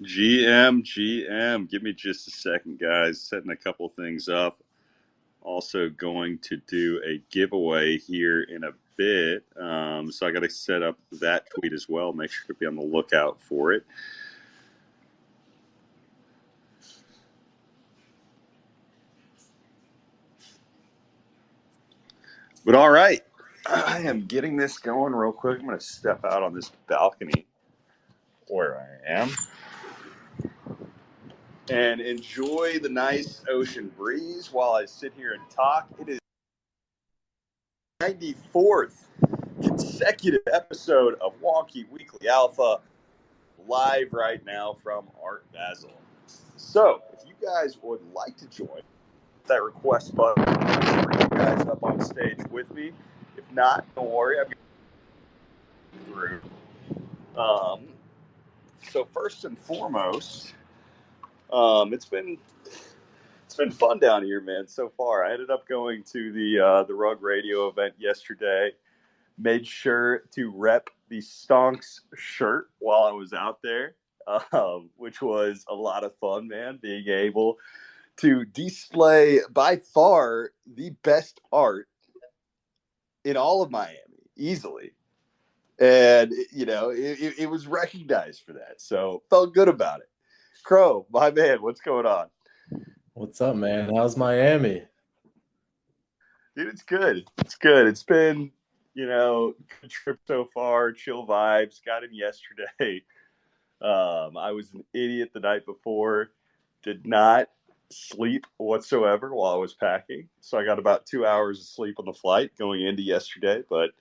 GM. Give me just a second, guys. Setting a couple things up. Also going to do a giveaway here in a bit. So I got to set up that tweet as well. Make sure to be on the lookout for it. But all right, I am getting this going real quick. I'm going to step out on this balcony where I am and enjoy the nice ocean breeze while I sit here and talk. It is 94th consecutive episode of Wonky Weekly Alpha, live right now from Art Basel. So, if you guys would like to join, that request button, bring you guys up on stage with me. If not, don't worry, I'm going to through. So first and foremost, it's been fun down here, man. So far, I ended up going to the Rug Radio event yesterday. Made sure to rep the Stonks shirt while I was out there, which was a lot of fun, man. Being able to display by far the best art in all of Miami, easily. And, it was recognized for that. So felt good about it. Crow, my man, what's going on? What's up, man? How's Miami? Dude, it's good. It's good. It's been, good trip so far. Chill vibes. Got in yesterday. I was an idiot the night before. Did not sleep whatsoever while I was packing. So I got about 2 hours of sleep on the flight going into yesterday, but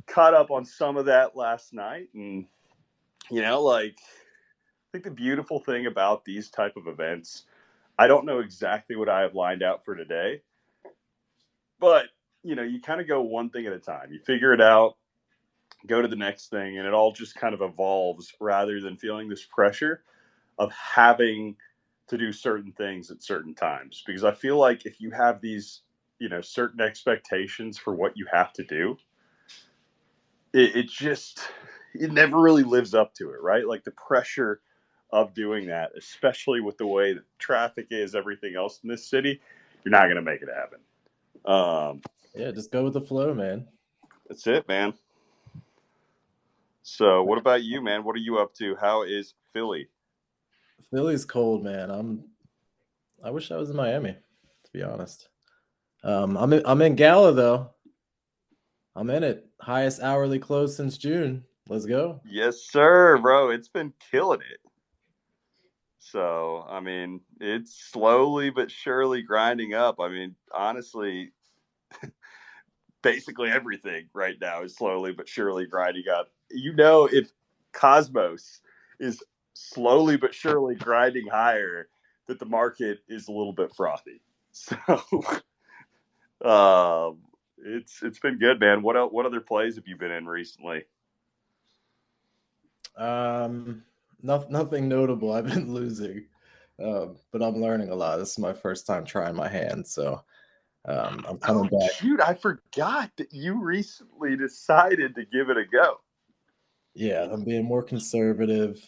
caught up on some of that last night. And, I think the beautiful thing about these type of events, I don't know exactly what I have lined out for today, but you kind of go one thing at a time. You figure it out, go to the next thing, and it all just kind of evolves rather than feeling this pressure of having to do certain things at certain times. Because I feel like if you have these, certain expectations for what you have to do, it never really lives up to it, right? Like the pressure of doing that, especially with the way that traffic is, everything else in this city, you're not going to make it happen. Yeah, just go with the flow, man. That's it, man. So, what about you, man? What are you up to? How is Philly? Philly's cold, man. I wish I was in Miami, to be honest. I'm in Gala though. I'm in it. Highest hourly close since June. Let's go. Yes, sir, bro. It's been killing it. So, I mean, it's slowly but surely grinding up. I mean, honestly, basically everything right now is slowly but surely grinding up. If Cosmos is slowly but surely grinding higher, that the market is a little bit frothy. So, it's been good, man. What other plays have you been in recently? Nothing notable. I've been losing, but I'm learning a lot. This is my first time trying my hand, so I'm coming back. Shoot, I forgot that you recently decided to give it a go. Yeah, I'm being more conservative,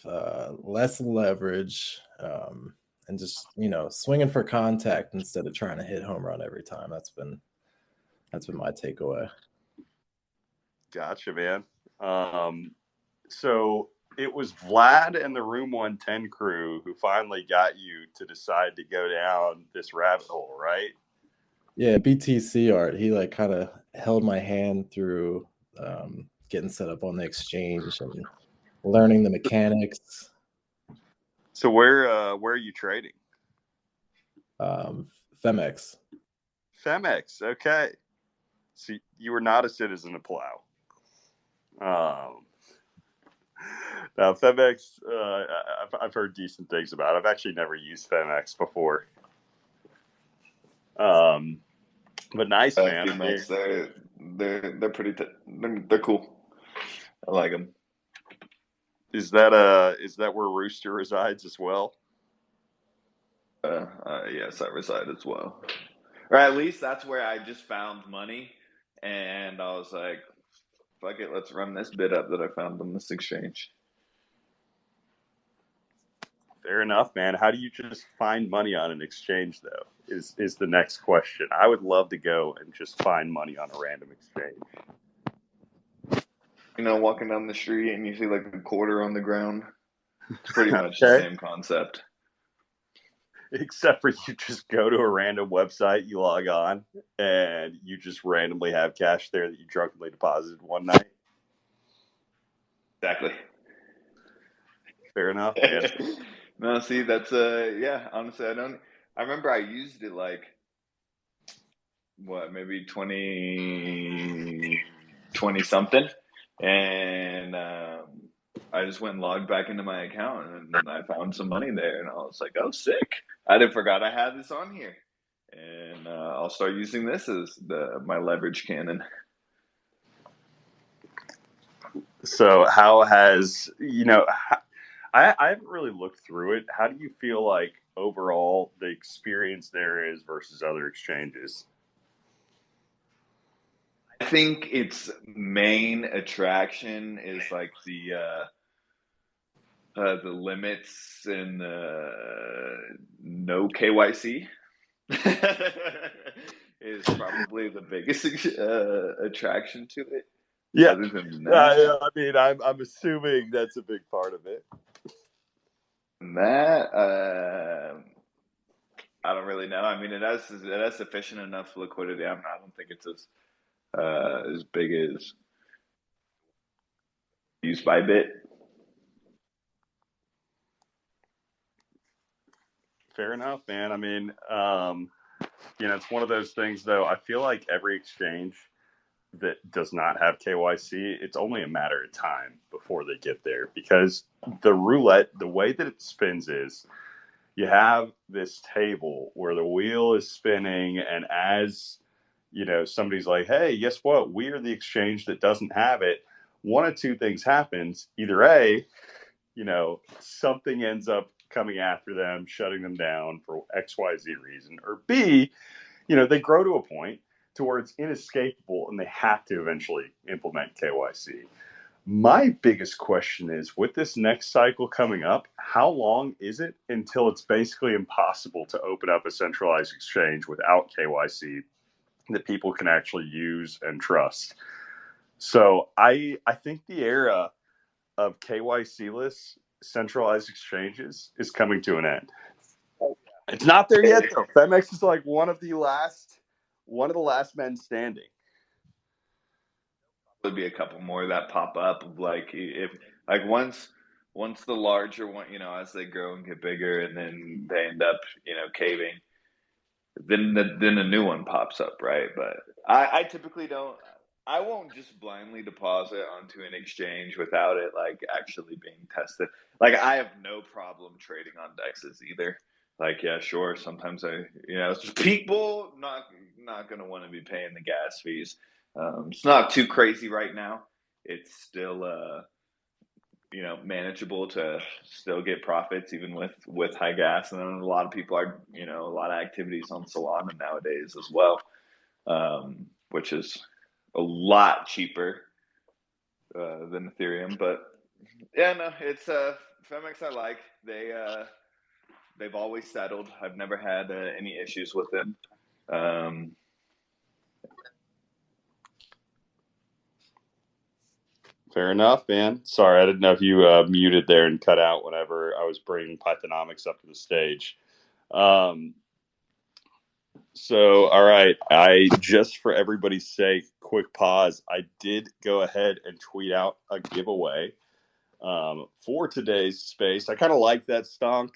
less leverage, and just swinging for contact instead of trying to hit home run every time. That's been my takeaway. Gotcha, man. So it was Vlad and the Room 110 crew who finally got you to decide to go down this rabbit hole, right? Yeah, BTC art. He like kind of held my hand through getting set up on the exchange and learning the mechanics. So where are you trading? Femex. Femex, okay. So you were not a citizen of Palau. Now Femex, I've heard decent things about. I've actually never used Femex before. But nice, man. Femex, they're pretty they're cool. I like them. Is that where Rooster resides as well? Yes, I reside as well. Or at least that's where I just found money, and I was like, "Fuck it, let's run this bid up that I found on this exchange." Fair enough, man. How do you just find money on an exchange, though, is the next question. I would love to go and just find money on a random exchange. Walking down the street and you see like a quarter on the ground. It's pretty much the Okay. same concept. Except for you just go to a random website, you log on, and you just randomly have cash there that you drunkenly deposited one night. Exactly. Fair enough, man. No, see, that's yeah. Honestly, I remember I used it like maybe 20 something, and I just went and logged back into my account, and I found some money there, and I was like, "Oh, sick! I forgot I had this on here." And I'll start using this as my leverage cannon. So how has, I haven't really looked through it. How do you feel like overall the experience there is versus other exchanges? I think its main attraction is like the limits and no KYC. Is probably the biggest attraction to it. Yeah, other than that, I mean, I'm assuming that's a big part of it. I don't really know. I mean, it has sufficient enough liquidity. I don't think it's as big as used by Bit. Fair enough, man. I mean, it's one of those things, though. I feel like every exchange that does not have KYC, it's only a matter of time before they get there, because the roulette, the way that it spins is you have this table where the wheel is spinning, and as somebody's like, hey, guess what? We're the exchange that doesn't have it. One of two things happens. Either A, something ends up coming after them, shutting them down for XYZ reason, or B, they grow to a point to where it's inescapable and they have to eventually implement KYC. My biggest question is, with this next cycle coming up, how long is it until it's basically impossible to open up a centralized exchange without KYC that people can actually use and trust? So I think the era of KYC-less centralized exchanges is coming to an end. It's not there yet, though. FEMX is like one of the last men standing. There'll be a couple more that pop up. Once the larger one, as they grow and get bigger, and then they end up, caving, then a new one pops up, right? But I typically don't. I won't just blindly deposit onto an exchange without it like actually being tested. Like, I have no problem trading on dexes either. Like, yeah, sure. Sometimes people not gonna want to be paying the gas fees. It's not too crazy right now. It's still manageable to still get profits even with high gas. And then a lot of people are, a lot of activities on Solana nowadays as well, which is a lot cheaper than Ethereum. But yeah, no, it's FEMX. I like they've always settled. I've never had any issues with them. Fair enough, man. Sorry, I didn't know if you muted there and cut out whenever I was bringing Pythonomics up to the stage. So, all right, just for everybody's sake, quick pause. I did go ahead and tweet out a giveaway for today's space. I kind of like that stonk.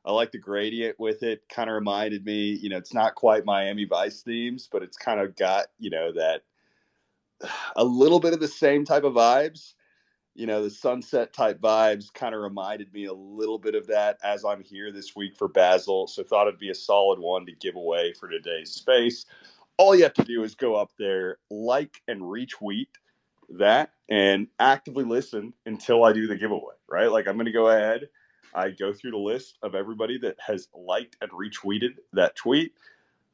I like the gradient with it. Kind of reminded me, it's not quite Miami Vice themes, but it's kind of got, that a little bit of the same type of vibes. The sunset type vibes kind of reminded me a little bit of that as I'm here this week for BASEL. So thought it'd be a solid one to give away for today's space. All you have to do is go up there, like and retweet that, and actively listen until I do the giveaway, right? Like, I'm going to go ahead. I go through the list of everybody that has liked and retweeted that tweet.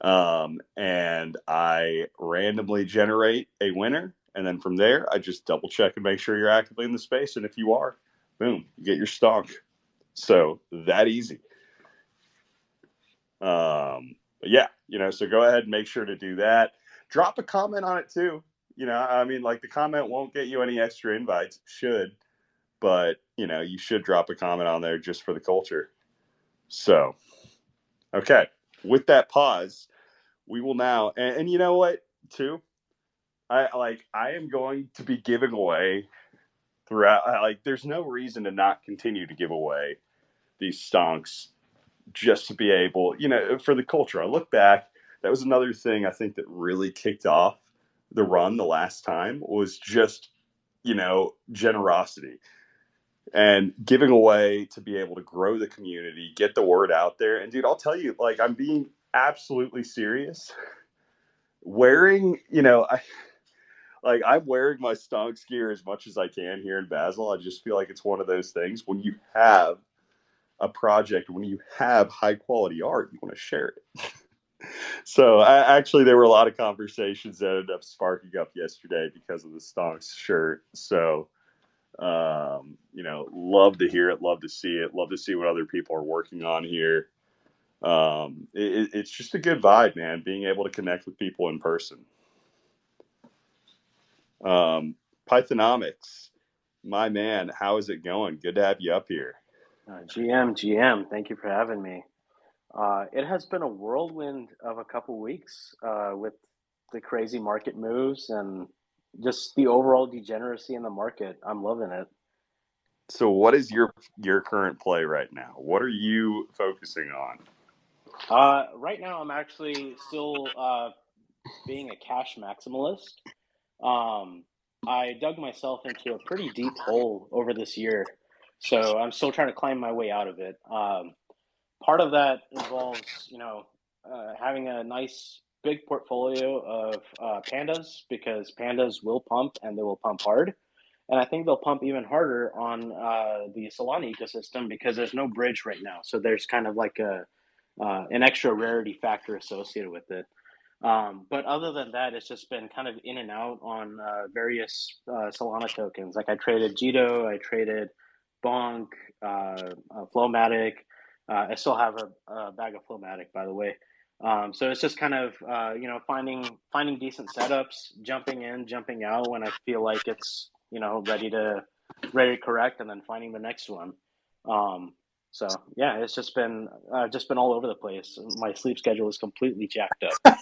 And I randomly generate a winner. And then from there, I just double check and make sure you're actively in the space. And if you are, boom, you get your stonk. So that easy. But yeah, so go ahead and make sure to do that. Drop a comment on it too. I mean, like, the comment won't get you any extra invites. It should, but you should drop a comment on there just for the culture. So, okay, with that pause, we will now, and you know what, too? I am going to be giving away throughout. There's no reason to not continue to give away these stonks just to be able, for the culture. I look back, that was another thing I think that really kicked off the run the last time was just, generosity and giving away to be able to grow the community, get the word out there. And dude, I'll tell you, I'm being absolutely serious. Wearing, I'm wearing my stonks gear as much as I can here in Basel. I just feel like it's one of those things when you have a project, when you have high quality art, you want to share it. So actually, there were a lot of conversations that ended up sparking up yesterday because of the stonks shirt. So, love to hear it, love to see it, love to see what other people are working on here. It's just a good vibe, man, being able to connect with people in person. Pythonomics, my man, how is it going? Good to have you up here. GM, thank you for having me. It has been a whirlwind of a couple weeks with the crazy market moves and just the overall degeneracy in the market. I'm loving it. So what is your current play right now? What are you focusing on? Right now, I'm actually still being a cash maximalist. I dug myself into a pretty deep hole over this year, so I'm still trying to climb my way out of it. Part of that involves, having a nice big portfolio of pandas, because pandas will pump and they will pump hard. And I think they'll pump even harder on the Solana ecosystem because there's no bridge right now. So there's kind of like an extra rarity factor associated with it. But other than that, it's just been kind of in and out on various Solana tokens. Like I traded Jito, I traded Bonk, Flowmatic. I still have a bag of Flowmatic, by the way. So it's just kind of finding decent setups, jumping in, jumping out when I feel like it's ready to correct, and then finding the next one. So yeah, it's just been all over the place. My sleep schedule is completely jacked up.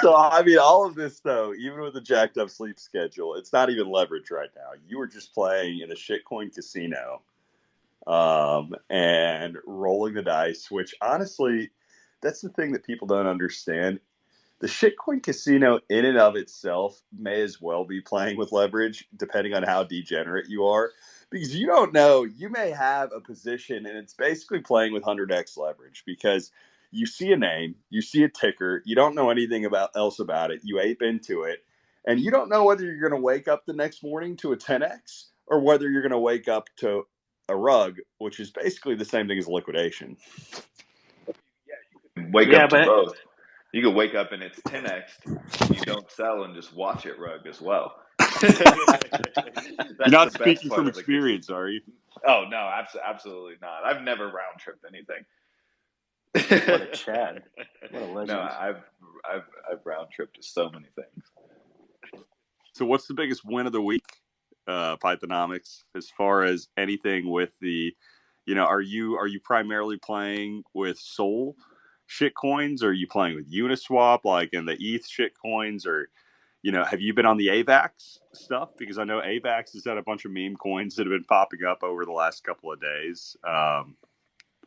So I mean, all of this though, even with a jacked up sleep schedule, it's not even leverage right now. You were just playing in a shitcoin casino, and rolling the dice. Which honestly, that's the thing that people don't understand. The shitcoin casino in and of itself may as well be playing with leverage, depending on how degenerate you are. Because you don't know, you may have a position and it's basically playing with 100x leverage because you see a name, you see a ticker, you don't know anything else about it, you ape into it, and you don't know whether you're going to wake up the next morning to a 10x or whether you're going to wake up to a rug, which is basically the same thing as liquidation. Wake up to both. You could wake up and it's 10x and you don't sell and just watch it rug as well. You're not speaking from experience, are you? Oh no, absolutely not. I've never round tripped anything. What a Chad! What a legend! No, I've round tripped so many things. So, what's the biggest win of the week, Pythonomics? As far as anything with the, are you primarily playing with Sol shitcoins, or are you playing with Uniswap, like in the ETH shitcoins, or have you been on the AVAX stuff? Because I know AVAX has had a bunch of meme coins that have been popping up over the last couple of days.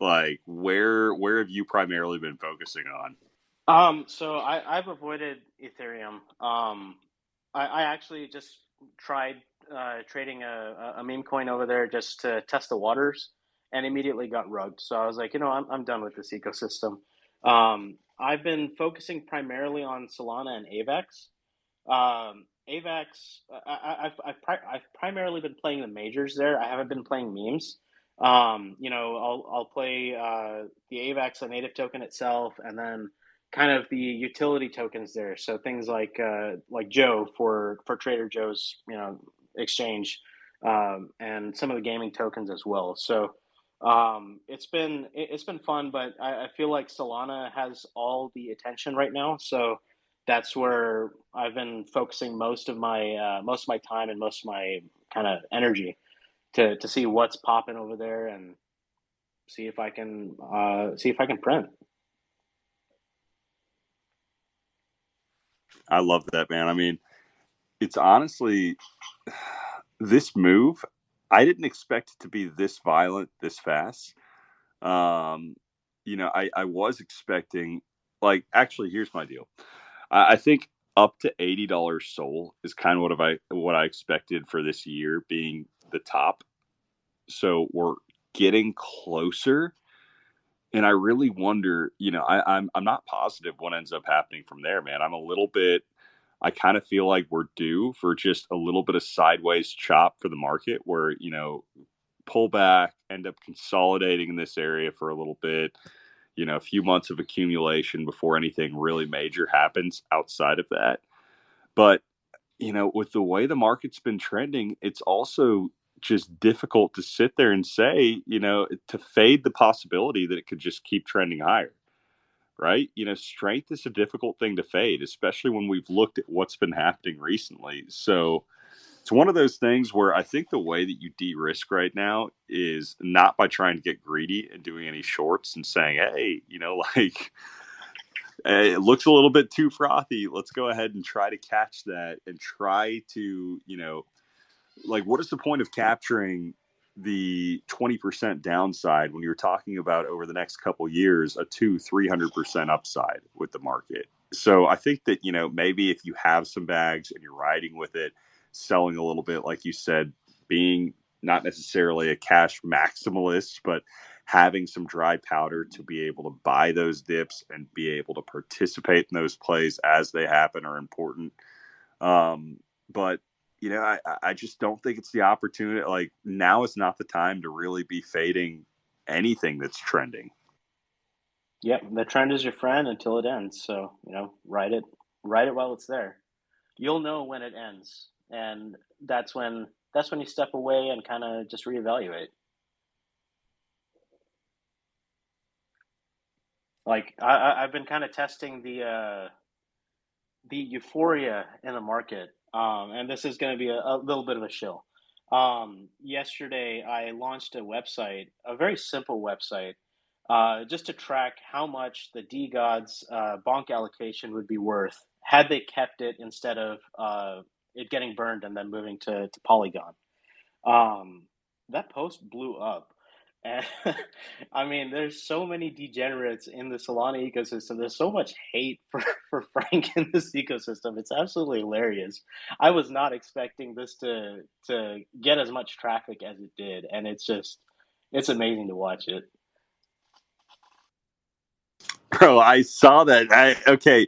Like, where have you primarily been focusing on? So I've avoided Ethereum. I actually just tried trading a meme coin over there just to test the waters, and immediately got rugged. So I was like, I'm done with this ecosystem. I've been focusing primarily on Solana and AVAX. AVAX, I've primarily been playing the majors there. I haven't been playing memes. I'll play the AVAX, the native token itself, and then kind of the utility tokens there. So things like Joe for Trader Joe's exchange, and some of the gaming tokens as well. So It's been fun, but I feel like Solana has all the attention right now, so that's where I've been focusing most of my time and most of my kind of energy to see what's popping over there and see if I can print. I love that, man. I mean, it's honestly this move. I didn't expect it to be this violent, this fast. Um, I was expecting, like, actually, here's my deal. I think up to $80 SOL is kind of what I expected for this year being the top. So we're getting closer, and I really wonder. I'm not positive what ends up happening from there, man. I'm a little bit. I kind of feel like we're due for just a little bit of sideways chop for the market, where pull back, end up consolidating in this area for a little bit. A few months of accumulation before anything really major happens outside of that. But, with the way the market's been trending, it's also just difficult to sit there and say, to fade the possibility that it could just keep trending higher, right? Strength is a difficult thing to fade, especially when we've looked at what's been happening recently. So it's one of those things where I think the way that you de-risk right now is not by trying to get greedy and doing any shorts and saying, hey, like, it looks a little bit too frothy. Let's go ahead and try to catch that and try to, like, what is the point of capturing the 20% downside when you're talking about over the next couple years, a 300% upside with the market? So I think that, maybe if you have some bags and you're riding with it, selling a little bit, like you said, being not necessarily a cash maximalist, but having some dry powder to be able to buy those dips and be able to participate in those plays as they happen are important. But I just don't think it's the opportunity. Like, now is not the time to really be fading anything that's trending. Yep, the trend is your friend until it ends. So ride it while it's there. You'll know when it ends, and that's when you step away and kind of just reevaluate. Like I've been kind of testing the euphoria in the market, and this is going to be a little bit of a shill. Yesterday, I launched a website, a very simple website, just to track how much the D Gods bonk allocation would be worth had they kept it instead of it getting burned and then moving to Polygon. That post blew up. And I mean, there's so many degenerates in the Solana ecosystem. There's so much hate for Frank in this ecosystem. It's absolutely hilarious. I was not expecting this to get as much traffic as it did, and it's amazing to watch it. Bro, I saw that. Okay.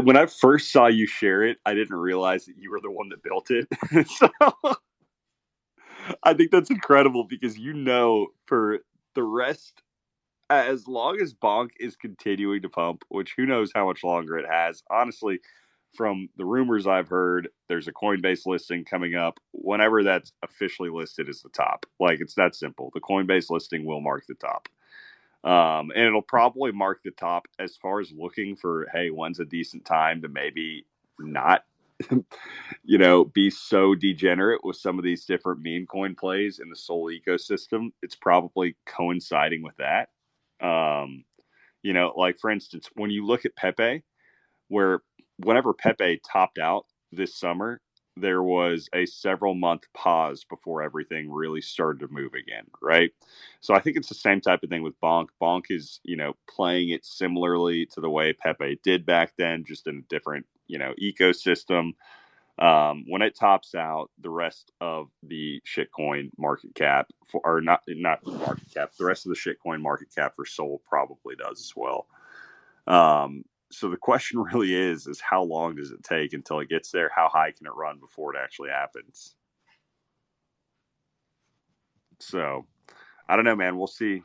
When I first saw you share it, I didn't realize that you were the one that built it. So I think that's incredible because for the rest, as long as Bonk is continuing to pump, which who knows how much longer it has. Honestly, from the rumors I've heard, there's a Coinbase listing coming up. Whenever that's officially listed as the top, like, it's that simple. The Coinbase listing will mark the top. And it'll probably mark the top as far as looking for, hey, when's a decent time to maybe not, be so degenerate with some of these different meme coin plays in the Sol ecosystem. It's probably coinciding with that. Like, for instance, when you look at Pepe, whenever Pepe topped out this summer, there was a several month pause before everything really started to move again, right? So I think it's the same type of thing with Bonk. Bonk is, playing it similarly to the way Pepe did back then, just in a different, ecosystem. When it tops out, the rest of the shitcoin market cap, or not market cap, the rest of the shitcoin market cap for Sol probably does as well. So the question really is how long does it take until it gets there? How high can it run before it actually happens? So I don't know, man. We'll see.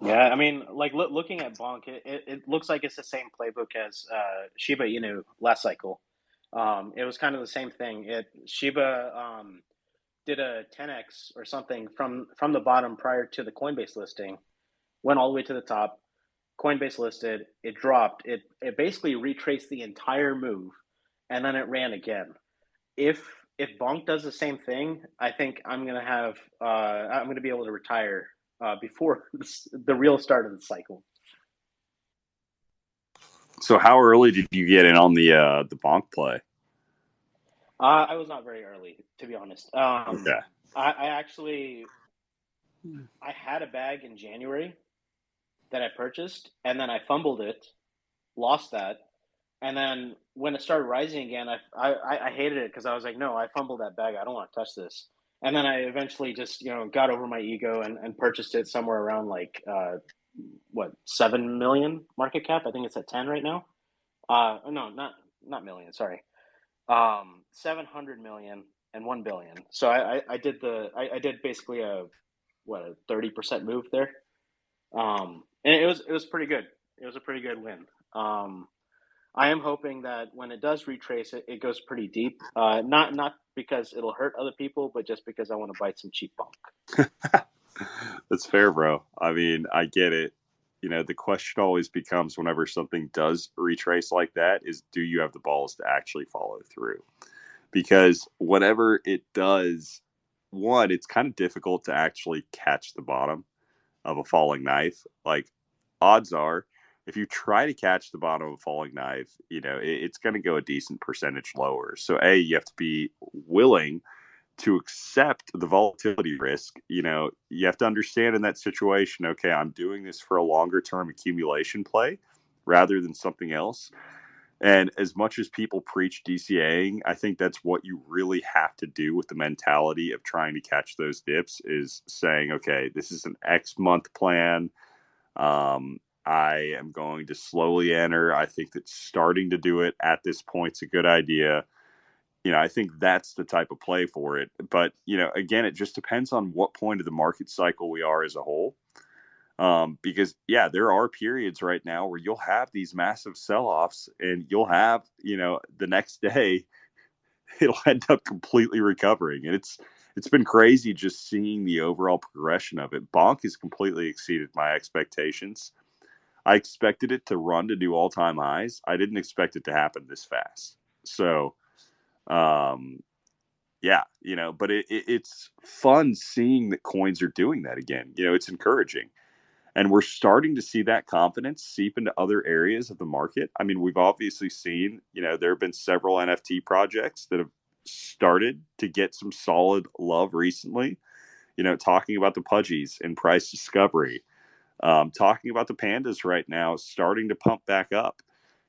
Yeah, I mean, like looking at Bonk, it looks like it's the same playbook as Shiba Inu last cycle. It was kind of the same thing. Shiba did a 10x or something from the bottom prior to the Coinbase listing, went all the way to the top. Coinbase listed, it dropped. It basically retraced the entire move, and then it ran again. If Bonk does the same thing, I think I'm gonna be able to retire before the real start of the cycle. So how early did you get in on the bonk play? I was not very early, to be honest. Okay. I had a bag in January that I purchased, and then I fumbled it, lost that, and then when it started rising again, I hated it because I was like, no, I fumbled that bag. I don't want to touch this. And then I eventually just got over my ego and purchased it somewhere around like 7 million market cap. I think it's at 10 right now. No, not million. Sorry, 700 million and 1 billion. So I did basically a 30% move there. And it was pretty good. It was a pretty good win. I am hoping that when it does retrace, it goes pretty deep. Not because it'll hurt other people, but just because I want to bite some cheap bonk. That's fair, bro. I mean, I get it. The question always becomes whenever something does retrace like that is, do you have the balls to actually follow through? Because whenever it does, one, it's kind of difficult to actually catch the bottom of a falling knife. Like, odds are, if you try to catch the bottom of a falling knife, it's going to go a decent percentage lower. So, you have to be willing to accept the volatility risk. You have to understand in that situation, okay, I'm doing this for a longer term accumulation play rather than something else. And as much as people preach DCAing, I think that's what you really have to do with the mentality of trying to catch those dips, is saying, okay, this is an X month plan. I am going to slowly enter. I think that starting to do it at this point is a good idea. I think that's the type of play for it. But, again, it just depends on what point of the market cycle we are as a whole. Because, there are periods right now where you'll have these massive sell-offs and you'll have, the next day, it'll end up completely recovering. And it's been crazy just seeing the overall progression of it. Bonk has completely exceeded my expectations. I expected it to run to new all-time highs. I didn't expect it to happen this fast. So, but it's fun seeing that coins are doing that again. It's encouraging. And we're starting to see that confidence seep into other areas of the market. I mean, we've obviously seen, there have been several NFT projects that have started to get some solid love recently. Talking about the Pudgies and price discovery, talking about the Pandas right now starting to pump back up.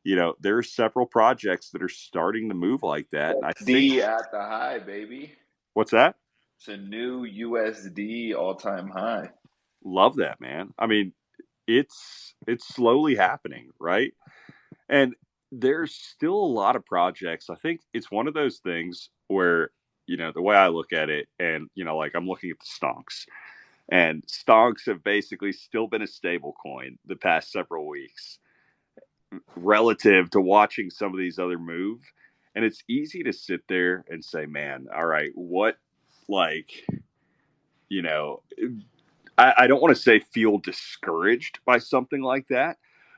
There are several projects that are starting to move like that. And I think at the high, baby. What's that? It's a new USD all-time high. Love that, man. I mean, it's slowly happening, right? And there's still a lot of projects. I think it's one of those things where, the way I look at it, and, like I'm looking at the stonks, and stonks have basically still been a stable coin the past several weeks relative to watching some of these other move. And it's easy to sit there and say, man, all right, what, like, I don't want to say feel discouraged by something like that,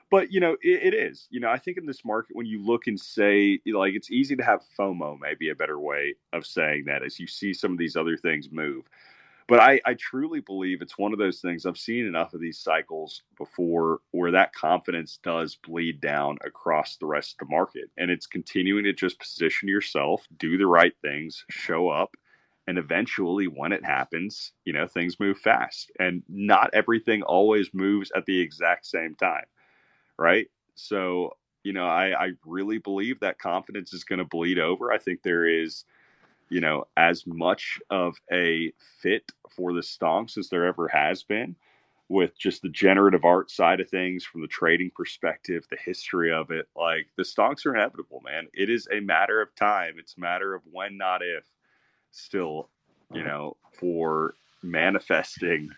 but it is. I think in this market, when you look and say, like, it's easy to have FOMO, maybe a better way of saying that, as you see some of these other things move. But I truly believe it's one of those things. I've seen enough of these cycles before where that confidence does bleed down across the rest of the market. And it's continuing to just position yourself, do the right things, show up. And eventually, when it happens, things move fast. And not everything always moves at the exact same time, right? So, I really believe that confidence is going to bleed over. I think there is, as much of a fit for the stonks as there ever has been, with just the generative art side of things, from the trading perspective, the history of it. Like, the stonks are inevitable, man. It is a matter of time. It's a matter of when, not if, still, for manifesting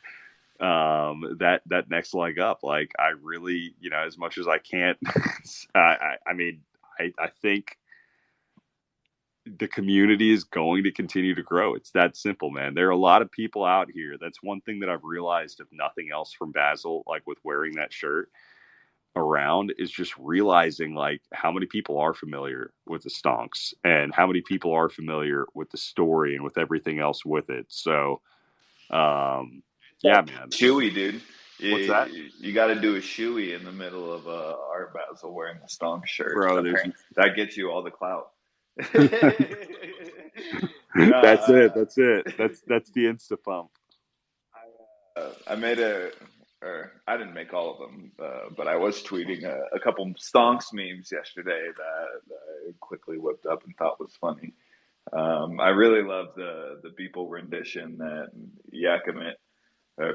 that next leg up. Like, I really, as much as I can't, I mean, I think the community is going to continue to grow. It's that simple, man. There are a lot of people out here. That's one thing that I've realized, if nothing else, from BASEL, like with wearing that shirt around, is just realizing like how many people are familiar with the Stonks and how many people are familiar with the story and with everything else with it. So, yeah, man. Chewy, dude. What's that? You got to do a shoey in the middle of Art Basel wearing a Stonk shirt. Bro, that gets you all the clout. That's it. That's the insta pump. I made I didn't make all of them, but I was tweeting a couple Stonks memes yesterday that I quickly whipped up and thought was funny. I really love the Beeple rendition that Yakimit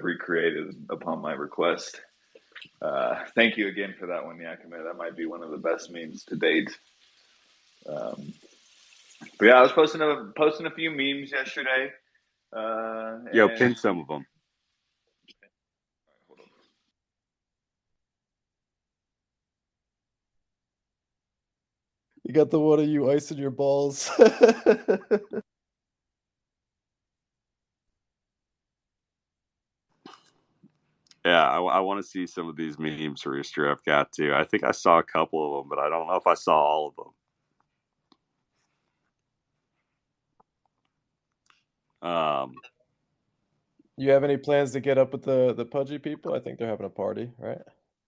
recreated upon my request. Thank you again for that one, Yakimit. That might be one of the best memes to date. But yeah, I was posting a few memes yesterday. Yo, pin some of them. You got the one of you icing your balls. Yeah, I want to see some of these memes, Rooster. I've got to. I think I saw a couple of them, but I don't know if I saw all of them. You have any plans to get up with the Pudgy people? I think they're having a party, right?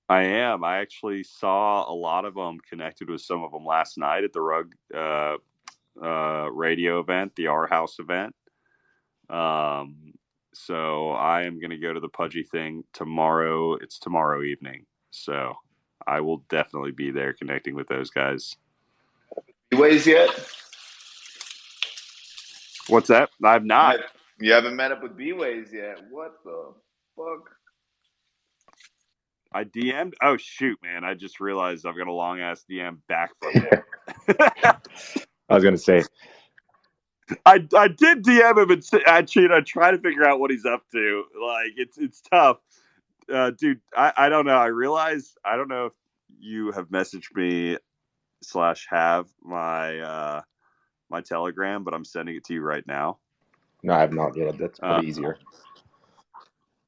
I am. I actually saw a lot of them, connected with some of them last night at the Rug radio event, the R House event. So I am going to go to the Pudgy thing tomorrow. It's tomorrow evening. So I will definitely be there connecting with those guys. B-Ways yet? What's that? I've not. You haven't met up with B-Ways yet. What the fuck? I DM'd. Oh, shoot, man. I just realized I've got a long-ass DM back from him. I was going to say. I did DM him and I try to figure out what he's up to. Like, it's tough. Dude, I don't know. I realized, I don't know if you have messaged me / have my my Telegram, but I'm sending it to you right now. No, I have not yet. That's probably easier.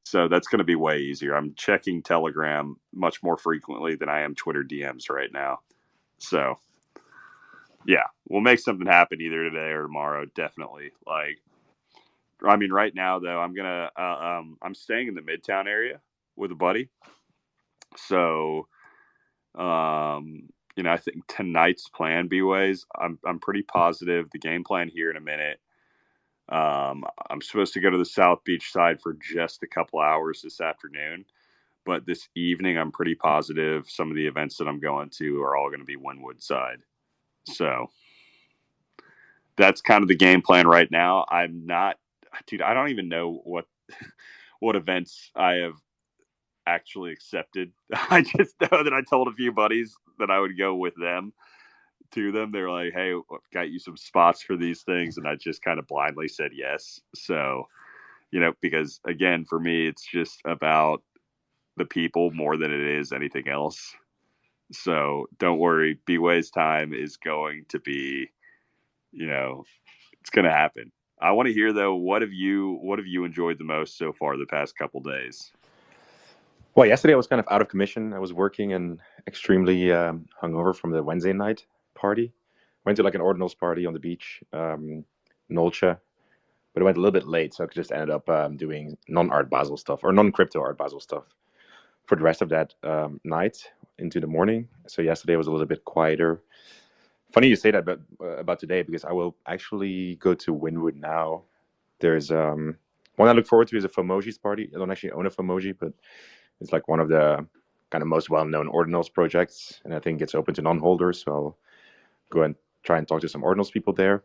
So that's going to be way easier. I'm checking Telegram much more frequently than I am Twitter DMs right now. So, yeah, we'll make something happen either today or tomorrow. Definitely. Like, I mean, right now though, I'm staying in the Midtown area with a buddy. So, I think tonight's plan, B-Ways, I'm pretty positive. The game plan here in a minute. I'm supposed to go to the South Beach side for just a couple hours this afternoon, but this evening I'm pretty positive some of the events that I'm going to are all going to be Wynwood side. So that's kind of the game plan right now. I'm not, dude, I don't even know what events I have actually accepted. I just know that I told a few buddies that I would go with them to them. They're like, hey, got you some spots for these things, and I just kind of blindly said yes. So, because again, for me, it's just about the people more than it is anything else. So don't worry, B-Way's time is going to be, it's going to happen. I want to hear though, what have you enjoyed the most so far the past couple days? Well, yesterday I was kind of out of commission. I was working and extremely hungover from the Wednesday night party. Went to like an ordinals party on the beach, Nolcha, but it went a little bit late, so I just ended up doing non-Art Basel stuff or non-crypto Art Basel stuff for the rest of that night into the morning. So yesterday was a little bit quieter. Funny you say that about today, because I will actually go to Wynwood now. There's one I look forward to is a Fomojis party. I don't actually own a Fomoji, but it's like one of the kind of most well-known ordinals projects, and I think it's open to non-holders. So I'll go and try and talk to some ordinals people there.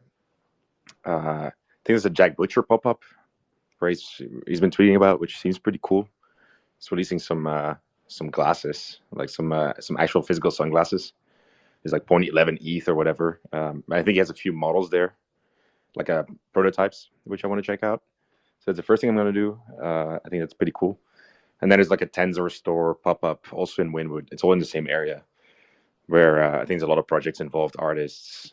I think there's a Jack Butcher pop-up where he's been tweeting about, which seems pretty cool. He's releasing some glasses, like some actual physical sunglasses. It's like 0.11 ETH or whatever. I think he has a few models there, like prototypes, which I want to check out. So that's the first thing I'm going to do. I think that's pretty cool. And then there's like a Tensor store pop-up also in Wynwood. It's all in the same area where I think there's a lot of projects involved, artists,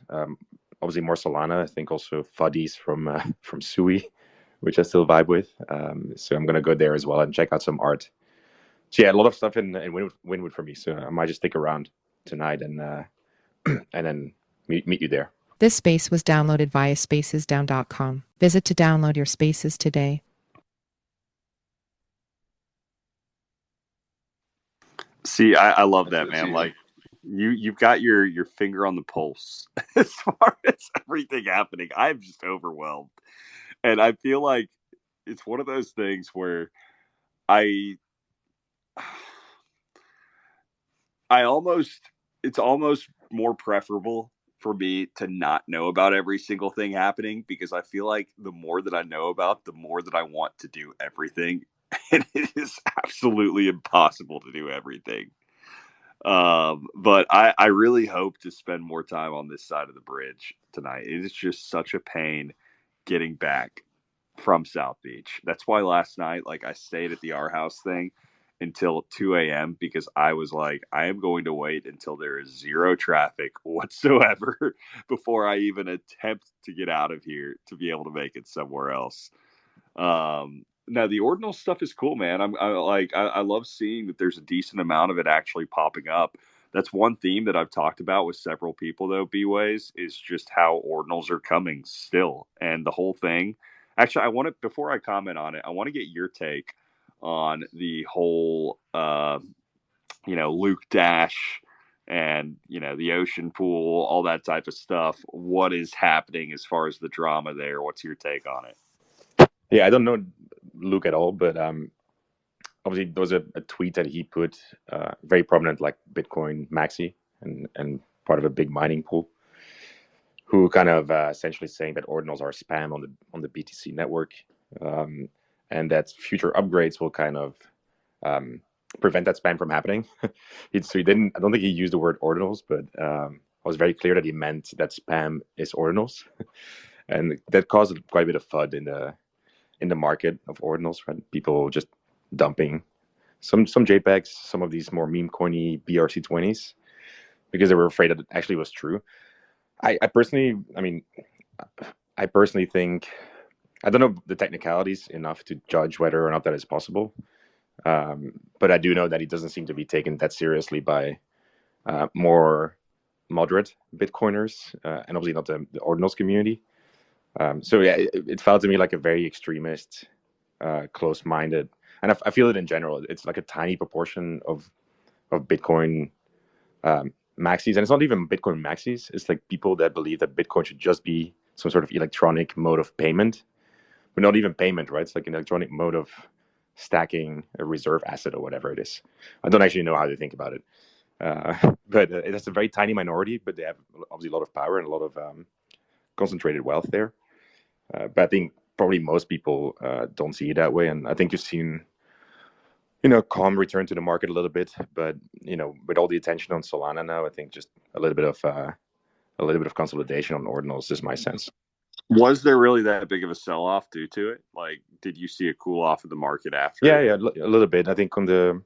obviously more Solana. I think also Fuddies from Sui, which I still vibe with. So I'm gonna go there as well and check out some art. So yeah, a lot of stuff in Winwood for me. So I might just stick around tonight and then meet you there. This space was downloaded via spacesdown.com. Visit to download your spaces today. See, I love that, man. Like you've got your finger on the pulse as far as everything happening. I'm just overwhelmed. And I feel like it's one of those things where I it's almost more preferable for me to not know about every single thing happening, because I feel like the more that I know about, the more that I want to do everything. And it is absolutely impossible to do everything. But I really hope to spend more time on this side of the bridge tonight. It is just such a pain getting back from South Beach. That's why last night, like, I stayed at the R House thing until 2 a.m. because I was like, I am going to wait until there is zero traffic whatsoever before I even attempt to get out of here to be able to make it somewhere else. Now the ordinal stuff is cool, man. I love seeing that there's a decent amount of it actually popping up. That's one theme that I've talked about with several people, though, B-Ways, is just how ordinals are coming still. And the whole thing. Actually, before I comment on it, I want to get your take on the whole, Luke Dash and, the ocean pool, all that type of stuff. What is happening as far as the drama there? What's your take on it? Yeah, I don't know Luke at all, but obviously there was a tweet that he put, very prominent, like Bitcoin maxi and part of a big mining pool, who kind of essentially saying that ordinals are spam on the BTC network, and that future upgrades will kind of prevent that spam from happening. So he didn't. I don't think he used the word ordinals, but it was very clear that he meant that spam is ordinals, and that caused quite a bit of FUD in the market of ordinals, right? People just dumping some JPEGs, some of these more meme coiny BRC20s, because they were afraid that it actually was true. I personally think, I don't know the technicalities enough to judge whether or not that is possible. But I do know that it doesn't seem to be taken that seriously by more moderate Bitcoiners, and obviously not the ordinals community. So yeah, it felt to me like a very extremist, close-minded, and I feel it in general. It's like a tiny proportion of Bitcoin maxis, and it's not even Bitcoin maxis. It's like people that believe that Bitcoin should just be some sort of electronic mode of payment, but not even payment, right? It's like an electronic mode of stacking a reserve asset or whatever it is. I don't actually know how to think about it, but it's a very tiny minority, but they have obviously a lot of power and a lot of concentrated wealth there. But I think probably most people don't see it that way, and I think you've seen, calm return to the market a little bit, but with all the attention on Solana now, I think just a little bit of consolidation on ordinals is my sense. Was there really that big of a sell-off due to it? Like, did you see a cool off of the market after? Yeah, a little bit. I think on the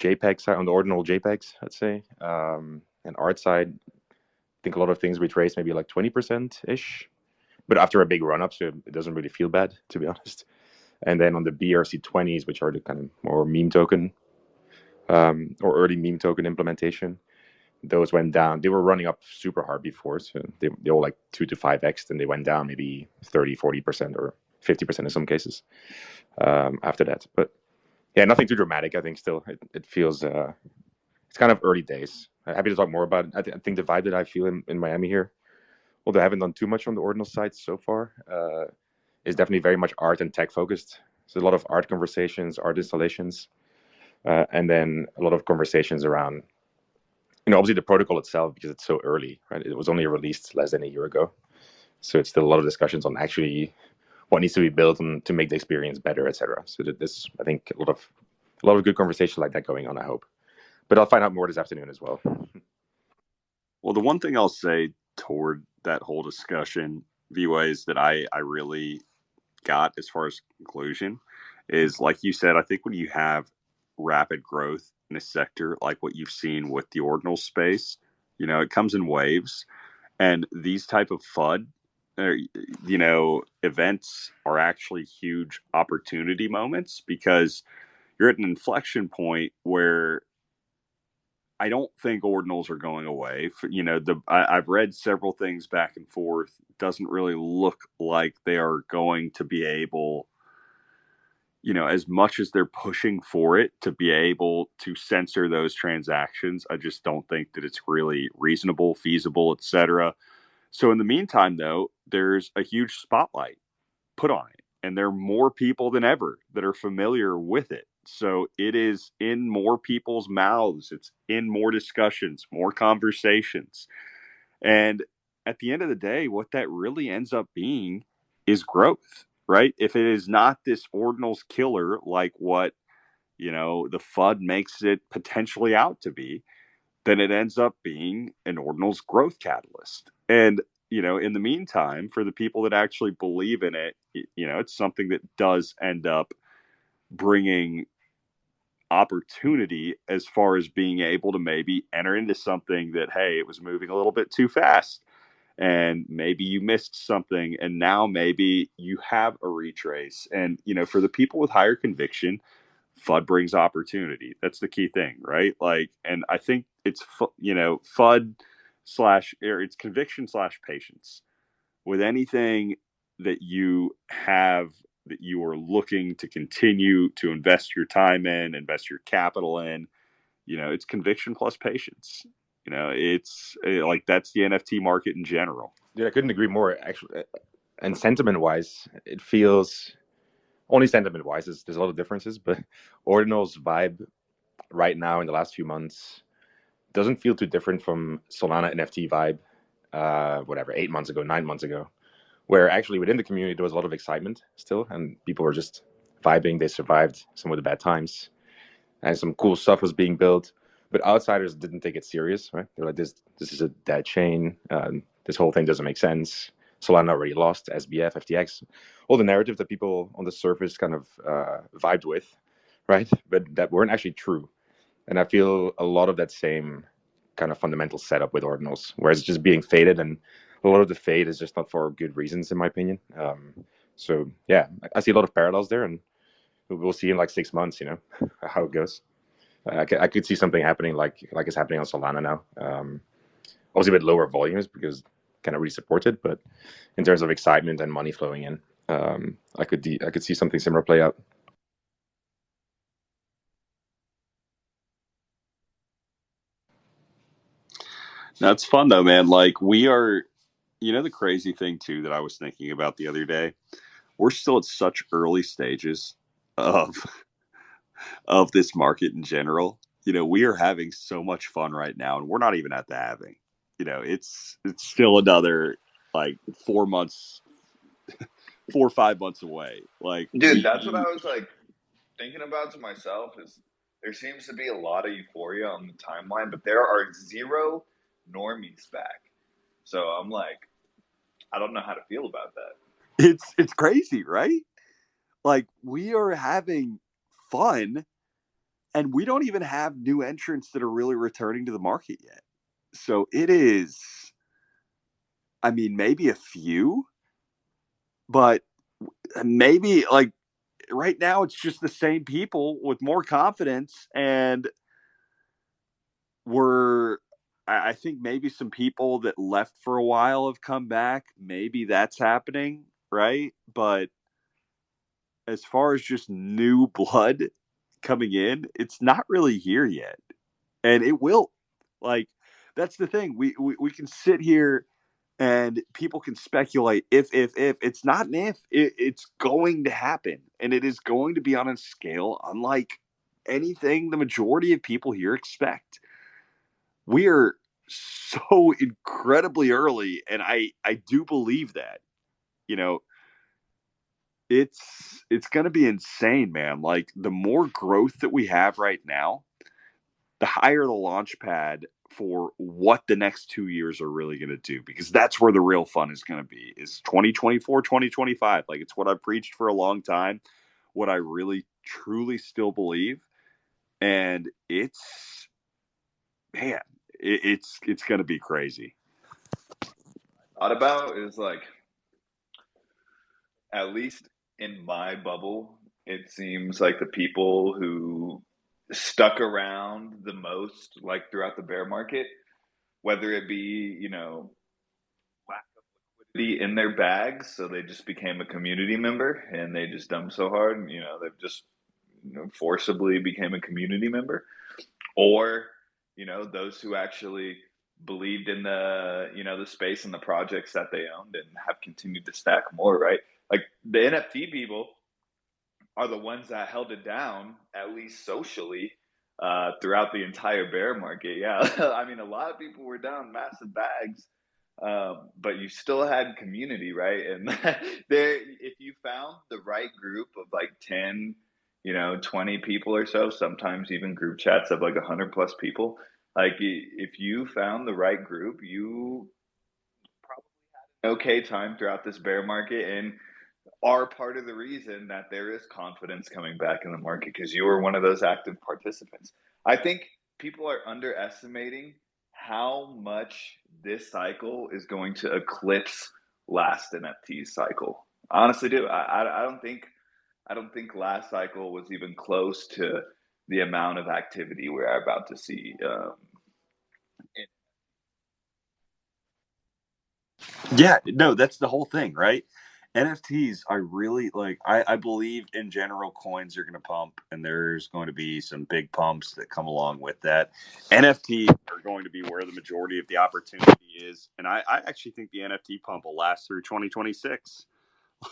JPEG side, on the ordinal JPEGs, I'd say, and art side, I think a lot of things retraced maybe like 20% ish, but after a big run up, so it doesn't really feel bad, to be honest. And then on the BRC20s, which are the kind of more meme token, or early meme token implementation, those went down. They were running up super hard before, so they all like 2 to 5x, and they went down maybe 30, 40% or 50% in some cases after that. But yeah, nothing too dramatic. I think still it feels it's kind of early days. I'm happy to talk more about it. I think the vibe that I feel in Miami here, although I haven't done too much on the ordinal side so far, is definitely very much art and tech focused. So a lot of art conversations, art installations, and then a lot of conversations around, obviously the protocol itself, because it's so early, right? It was only released less than a year ago. So it's still a lot of discussions on actually what needs to be built and to make the experience better, etc. So there's, I think, a lot of good conversation like that going on, I hope. But I'll find out more this afternoon as well. Well, the one thing I'll say toward that whole discussion, V-Ways, that I really got as far as conclusion is, like you said, I think when you have rapid growth in a sector like what you've seen with the ordinal space, it comes in waves. And these type of FUD, events are actually huge opportunity moments, because you're at an inflection point where I don't think ordinals are going away. I've read several things back and forth. It doesn't really look like they are going to be able, as much as they're pushing for it, to be able to censor those transactions. I just don't think that it's really reasonable, feasible, etc. So in the meantime, though, there's a huge spotlight put on it, and there are more people than ever that are familiar with it. So it is in more people's mouths. It's in more discussions, more conversations. And at the end of the day, what that really ends up being is growth, right? If it is not this ordinals killer, like what, the FUD makes it potentially out to be, then it ends up being an ordinals growth catalyst. And, in the meantime, for the people that actually believe in it, it's something that does end up bringing opportunity, as far as being able to maybe enter into something that, hey, it was moving a little bit too fast, and maybe you missed something, and now maybe you have a retrace. And, for the people with higher conviction, FUD brings opportunity. That's the key thing, right? And I think it's, FUD it's conviction / patience. With anything that you have, that you are looking to continue to invest your time in, invest your capital in, it's conviction plus patience. It's that's the NFT market in general. Dude, I couldn't agree more, actually. And sentiment-wise, it feels, only sentiment-wise, there's a lot of differences, but Ordinal's vibe right now in the last few months doesn't feel too different from Solana NFT vibe, 8 months ago, 9 months ago, where actually within the community there was a lot of excitement still, and people were just vibing. They survived some of the bad times, and some cool stuff was being built. But outsiders didn't take it serious, right? They're like, this is a dead chain. This whole thing doesn't make sense. Solana already lost, SBF, FTX, all the narrative that people on the surface kind of vibed with, right? But that weren't actually true. And I feel a lot of that same kind of fundamental setup with ordinals, where it's just being faded, and a lot of the fade is just not for good reasons, in my opinion. So yeah, I see a lot of parallels there, and we'll see in like 6 months, how it goes. I could see something happening like it's happening on Solana now. Obviously with lower volumes, because kind of really supported, but in terms of excitement and money flowing in, I could see something similar play out. That's fun though, man. We are, the crazy thing too that I was thinking about the other day, we're still at such early stages of this market in general. We are having so much fun right now, and we're not even at the halving. It's still another 4 months, 4 or 5 months away. Dude, that's what I was thinking about to myself, is there seems to be a lot of euphoria on the timeline, but there are zero normies back. So I'm like, I don't know how to feel about that. It's crazy, right? We are having fun, and we don't even have new entrants that are really returning to the market yet. So it is, maybe a few, but maybe right now it's just the same people with more confidence. And I think maybe some people that left for a while have come back. Maybe that's happening, right? But as far as just new blood coming in, it's not really here yet. And it will. That's the thing. We can sit here and people can speculate if. It's not an if. It's going to happen. And it is going to be on a scale unlike anything the majority of people here expect. We are so incredibly early, and I do believe that. It's going to be insane, man. The more growth that we have right now, the higher the launch pad for what the next 2 years are really going to do, because that's where the real fun is going to be, is 2024, 2025. It's what I've preached for a long time, what I really truly still believe. And it's going to be crazy. thought about is like, at least in my bubble, it seems like the people who stuck around the most, like throughout the bear market, whether it be, lack of liquidity in their bags, so they just became a community member and they just dumped so hard, they've just forcibly became a community member, or those who actually believed in the space and the projects that they owned and have continued to stack more, right? Like the NFT people are the ones that held it down, at least socially, throughout the entire bear market. Yeah, I mean, a lot of people were down massive bags, but you still had community, right? And there, if you found the right group of like 10, 20 people or so, sometimes even group chats of like 100 plus people, like if you found the right group, you probably had an okay time throughout this bear market, and are part of the reason that there is confidence coming back in the market, because you were one of those active participants. I think people are underestimating how much this cycle is going to eclipse last NFT cycle. I honestly do. I don't think last cycle was even close to the amount of activity we're about to see. Yeah, no, that's the whole thing, right? NFTs are really like, I believe in general coins are going to pump, and there's going to be some big pumps that come along with that. NFTs are going to be where the majority of the opportunity is, and I actually think the NFT pump will last through 2026.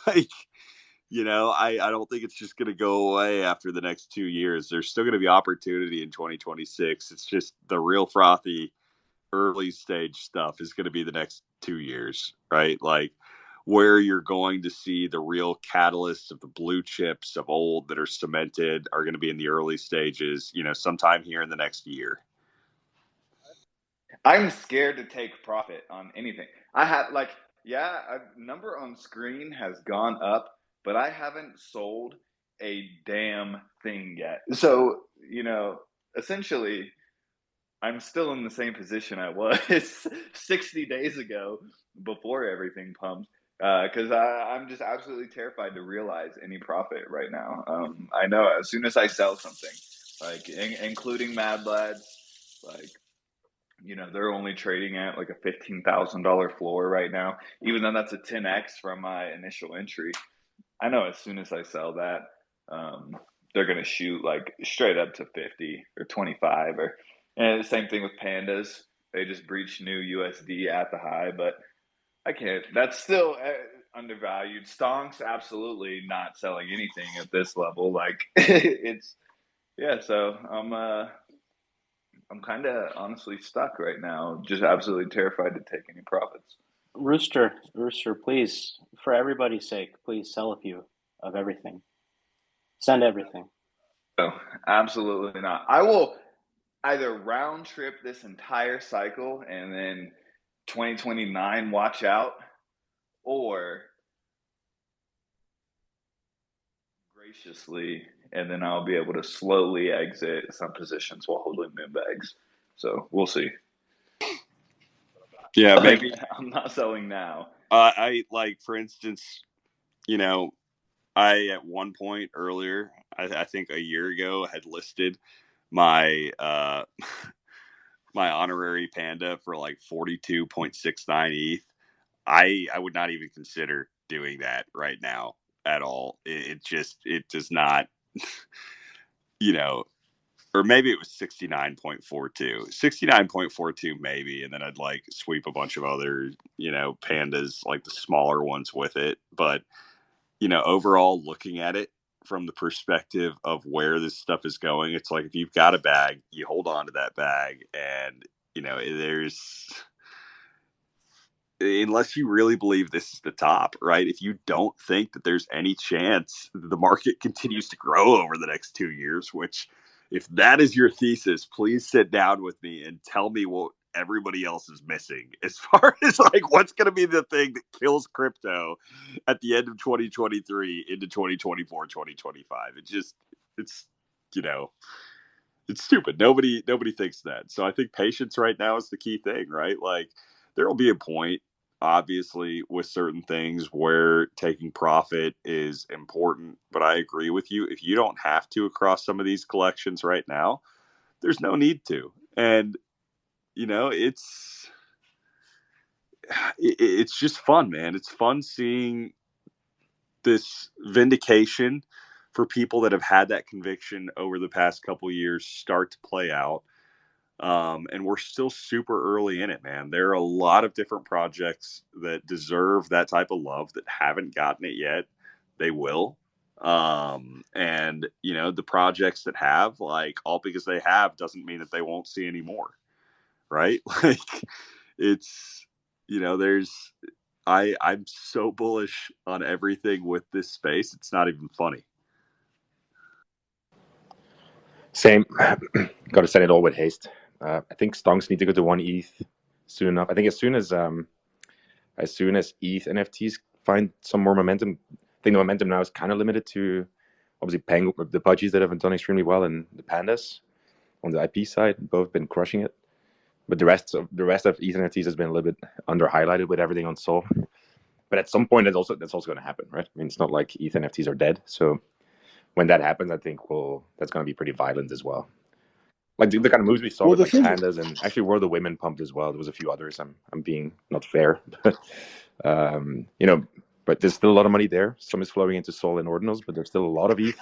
Like, I don't think it's just going to go away after the next 2 years. There's still going to be opportunity in 2026. It's just the real frothy early stage stuff is going to be the next 2 years, right? Like, where you're going to see the real catalysts of the blue chips of old that are cemented are going to be in the early stages, sometime here in the next year. I'm scared to take profit on anything. I have a number on screen has gone up, but I haven't sold a damn thing yet. So, essentially, I'm still in the same position I was 60 days ago before everything pumped, because I'm just absolutely terrified to realize any profit right now. I know as soon as I sell something, like including Mad Lads, like, they're only trading at like a $15,000 floor right now, even though that's a 10x from my initial entry. I know as soon as I sell that, they're going to shoot like straight up to 50 or 25, and the same thing with pandas. They just breached new USD at the high, but I can't. That's still undervalued. Stonks absolutely not selling anything at this level. Like it's yeah. So I'm kind of honestly stuck right now, just absolutely terrified to take any profits. Rooster, please, for everybody's sake, please sell a few of everything. Send everything. No, absolutely not. I will either round trip this entire cycle and then 2029 watch out, or graciously, and then I'll be able to slowly exit some positions while holding moon bags. So we'll see. Yeah, maybe. I'm not selling now. I like, for instance, I at one point earlier, I think a year ago, had listed my my honorary panda for like 42.69 ETH. I would not even consider doing that right now at all. It does not, or maybe it was 69.42 maybe, and then I'd like sweep a bunch of other, pandas, like the smaller ones with it. But, overall, looking at it from the perspective of where this stuff is going, it's like, if you've got a bag, you hold on to that bag, and, there's, unless you really believe this is the top, right? If you don't think that there's any chance the market continues to grow over the next 2 years, which, if that is your thesis, please sit down with me and tell me what everybody else is missing as far as like what's going to be the thing that kills crypto at the end of 2023 into 2024, 2025. It's, it's stupid. Nobody thinks that. So I think patience right now is the key thing, right? Like, there will be a point obviously with certain things where taking profit is important, but I agree with you. If you don't have to across some of these collections right now, there's no need to. And it's just fun, man. It's fun seeing this vindication for people that have had that conviction over the past couple of years start to play out. And we're still super early in it, man. There are a lot of different projects that deserve that type of love that haven't gotten it yet. They will. And the projects that have, like, all because they have doesn't mean that they won't see any more. Right? Like, it's, I'm so bullish on everything with this space. It's not even funny. Same. Got to send it all with haste. I think stonks need to go to 1 ETH soon enough. I think as soon as ETH NFTs find some more momentum, I think the momentum now is kind of limited to obviously the pudgies that have done extremely well, and the pandas on the IP side both been crushing it. But the rest of ETH NFTs has been a little bit under highlighted with everything on Sol. But at some point, that's also going to happen, right? I mean, it's not like ETH NFTs are dead. So when that happens, I think that's going to be pretty violent as well. Like the kind of moves we saw with like pandas, and actually World of Women pumped as well. There was a few others. I'm being not fair, but but there's still a lot of money there. Some is flowing into Sol and ordinals, but there's still a lot of ETH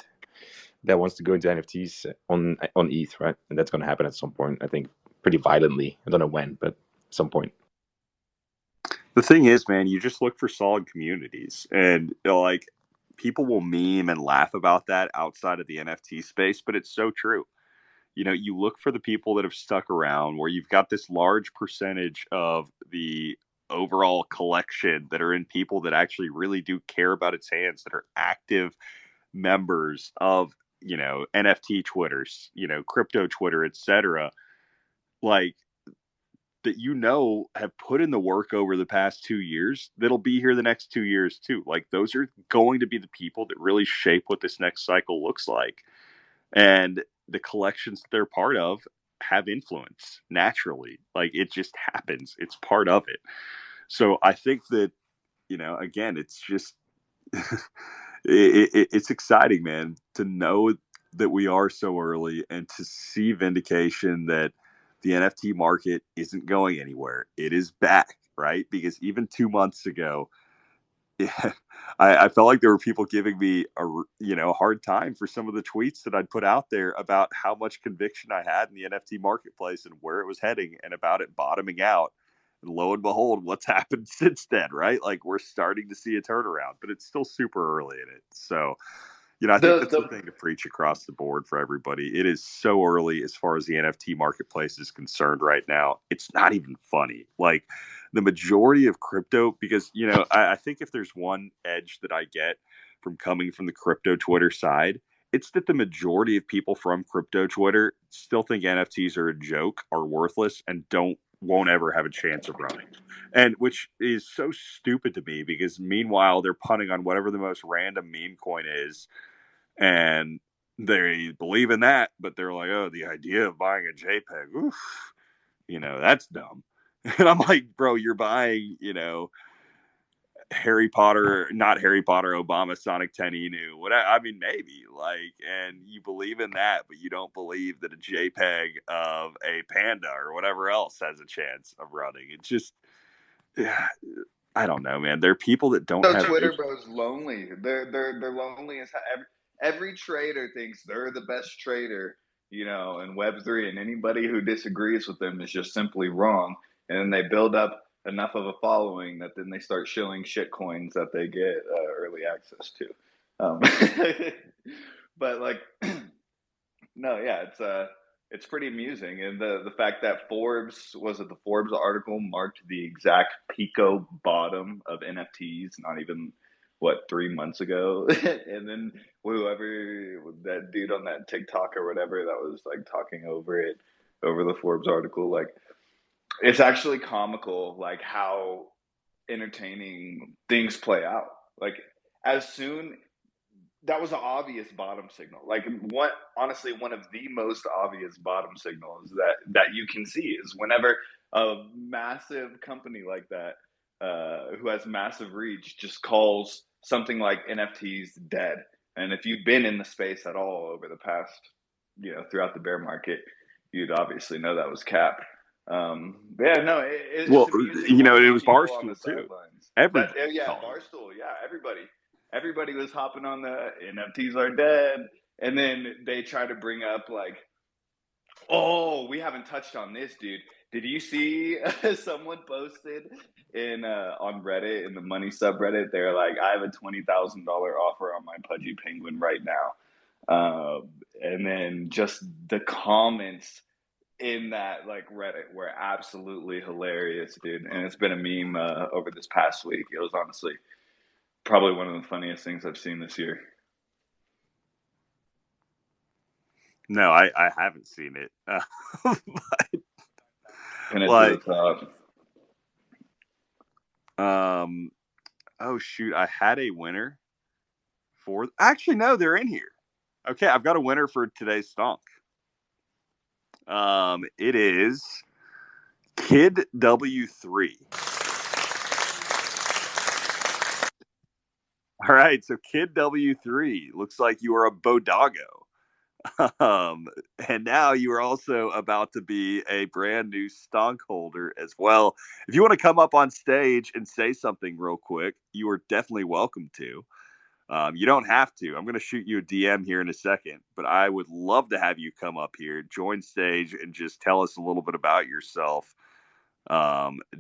that wants to go into NFTs on ETH, right? And that's going to happen at some point, I think, pretty violently. I don't know when, but at some point. The thing is, man, you just look for solid communities, and like, people will meme and laugh about that outside of the NFT space, but it's so true. You look for the people that have stuck around, where you've got this large percentage of the overall collection that are in people that actually really do care about its hands, that are active members of, NFT Twitters, crypto Twitter, etc. Like, that have put in the work over the past 2 years, that'll be here the next 2 years too. Like, those are going to be the people that really shape what this next cycle looks like. And the collections that they're part of have influence naturally. Like, it just happens. It's part of it. So I think that, again, it's just, it's exciting, man, to know that we are so early and to see vindication that the NFT market isn't going anywhere. It is back, right? Because even 2 months ago, yeah, I felt like there were people giving me a hard time for some of the tweets that I'd put out there about how much conviction I had in the NFT marketplace and where it was heading, and about it bottoming out. And lo and behold, what's happened since then, right? Like, we're starting to see a turnaround, but it's still super early in it. So, I think that's the thing to preach across the board for everybody. It is so early as far as the NFT marketplace is concerned right now. It's not even funny. Like, the majority of crypto, because, I think if there's one edge that I get from coming from the crypto Twitter side, it's that the majority of people from crypto Twitter still think NFTs are a joke, are worthless, and won't ever have a chance of running. And which is so stupid to me, because meanwhile they're punting on whatever the most random meme coin is, and they believe in that, but they're like, oh, the idea of buying a JPEG, oof, that's dumb. And I'm like, bro, you're buying, Harry Potter, not Harry Potter, Obama, Sonic 10 Inu. I mean, maybe, like, and you believe in that, but you don't believe that a JPEG of a panda or whatever else has a chance of running. It's just, yeah, I don't know, man. There are people that don't have Twitter, bro, is lonely. They're lonely as every trader thinks they're the best trader, in Web3, and anybody who disagrees with them is just simply wrong. And then they build up enough of a following that then they start shilling shit coins that they get early access to. But like, no, yeah, it's pretty amusing, and the fact that the Forbes article marked the exact Pico bottom of NFTs, not even 3 months ago, and then whoever that dude on that TikTok or whatever that was like talking over the Forbes article, like, it's actually comical, like, how entertaining things play out. Like, that was an obvious bottom signal. Like, honestly, one of the most obvious bottom signals that you can see is whenever a massive company like that who has massive reach, just calls something like NFTs dead. And if you've been in the space at all over the past, throughout the bear market, you'd obviously know that was cap. Yeah, no, it's Well, amusing it watching was people on the Barstool too. sidelines. Everybody Yeah, called it. Barstool, yeah, everybody was hopping on the NFTs are dead, and then they try to bring up like, oh, we haven't touched on this, dude. Did you see someone posted on Reddit, in the money subreddit? They're like, I have a $20,000 offer on my Pudgy Penguin right now. And then just the comments in that like Reddit were absolutely hilarious, dude. And it's been a meme over this past week. It was honestly probably one of the funniest things I've seen this year. No, I haven't seen it. But, Pin it to the top. Oh shoot, I had a winner for. Actually, no, they're in here. Okay, I've got a winner for today's stonk. It is Kid W3. All right, so Kid W3 looks like you are a bodago. And now you are also about to be a brand new stonk holder as well. If you want to come up on stage and say something real quick, you are definitely welcome to. You don't have to. I'm going to shoot you a DM here in a second, but I would love to have you come up here, join stage, and just tell us a little bit about yourself.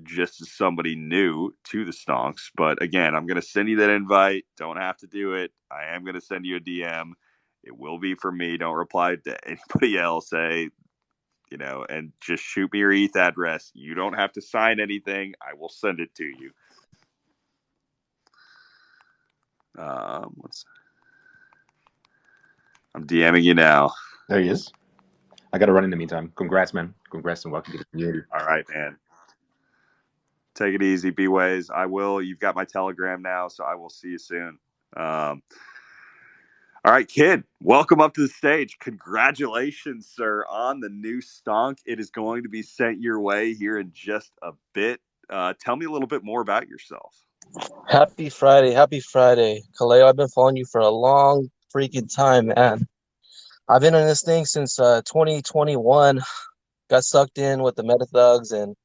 Just as somebody new to the stonks. But again, I'm going to send you that invite. Don't have to do it. I am going to send you a DM. It will be for me. Don't reply to anybody else. And just shoot me your ETH address. You don't have to sign anything. I will send it to you. I'm DMing you now. There he is. I got to run in the meantime. Congrats, man. Congrats and welcome to the community. All right, man. Take it easy, B-Ways. I will. You've got my Telegram now, so I will see you soon. All right, Kid, welcome up to the stage. Congratulations, sir, on the new stonk. It is going to be sent your way here in just a bit. Tell me a little bit more about yourself. Happy Friday. Kaleo, I've been following you for a long freaking time, man. I've been on this thing since 2021. Got sucked in with the meta thugs and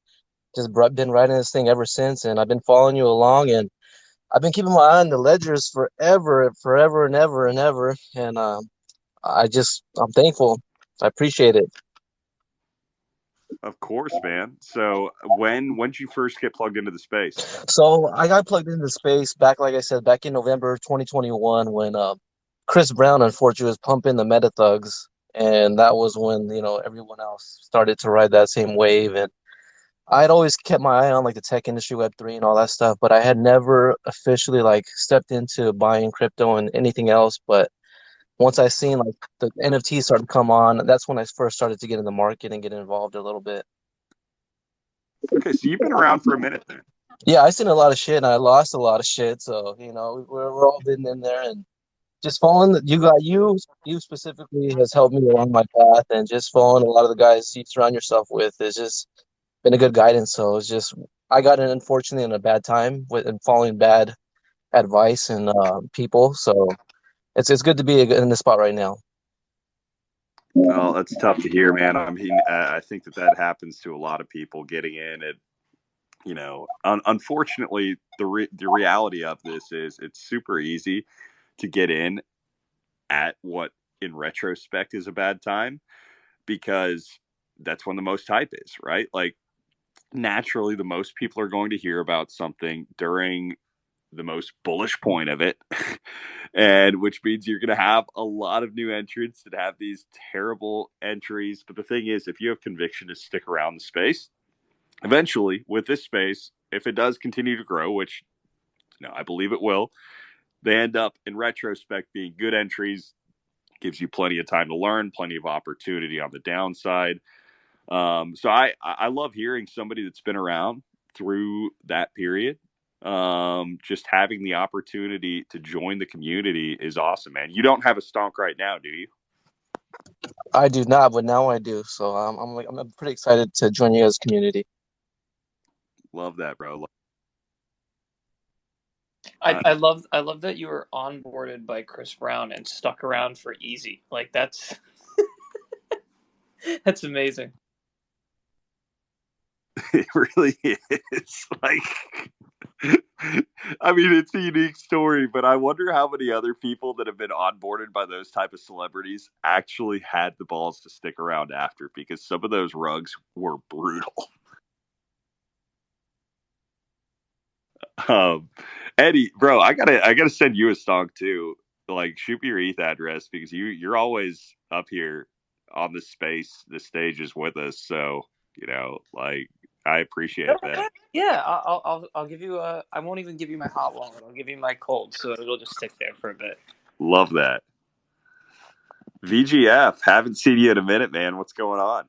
just been riding this thing ever since. And I've been following you along, and I've been keeping my eye on the ledgers forever and ever. And I'm thankful. I appreciate it. Of course, man. So when did you first get plugged into the space? So I got plugged into space back, like I said, back in November 2021 when Chris Brown, unfortunately, was pumping the meta thugs. And that was when, everyone else started to ride that same wave. And I'd always kept my eye on like the tech industry, Web3 and all that stuff, but I had never officially like stepped into buying crypto and anything else. But once I seen like the NFTs start to come on, that's when I first started to get in the market and get involved a little bit. Okay, so you've been around for a minute then. Yeah, I seen a lot of shit and I lost a lot of shit. So, we're all been in there, and just following you specifically has helped me along my path, and just following a lot of the guys you surround yourself with has just been a good guidance. So it's just, I got in, unfortunately, in a bad time and following bad advice and people. So it's good to be in this spot right now. Well, that's tough to hear, man. I mean, I think that happens to a lot of people getting in it. Unfortunately, the reality of this is it's super easy to get in at what in retrospect is a bad time, because that's when the most hype is, right? Like, naturally, the most people are going to hear about something during the most bullish point of it, and which means you're going to have a lot of new entrants that have these terrible entries. But the thing is, if you have conviction to stick around the space, eventually with this space, if it does continue to grow, which I believe it will, they end up in retrospect being good entries. Gives you plenty of time to learn, plenty of opportunity on the downside. So I love hearing somebody that's been around through that period. Just having the opportunity to join the community is awesome, man. You don't have a stonk right now, do you? I do not, but now I do. So I'm pretty excited to join you guys' community. Love that, bro. I love that you were onboarded by Chris Brown and stuck around for Easy. Like that's that's amazing. It really is. Like, I mean, it's a unique story, but I wonder how many other people that have been onboarded by those type of celebrities actually had the balls to stick around after, because some of those rugs were brutal. Eddie, bro, I gotta send you a stonk too. Like, shoot me your ETH address, because you're always up here on the stages with us. So, like, I appreciate that. Yeah, I'll give you a. I won't even give you my hot wallet. I'll give you my cold, so it'll just stick there for a bit. Love that. VGF, haven't seen you in a minute, man. What's going on?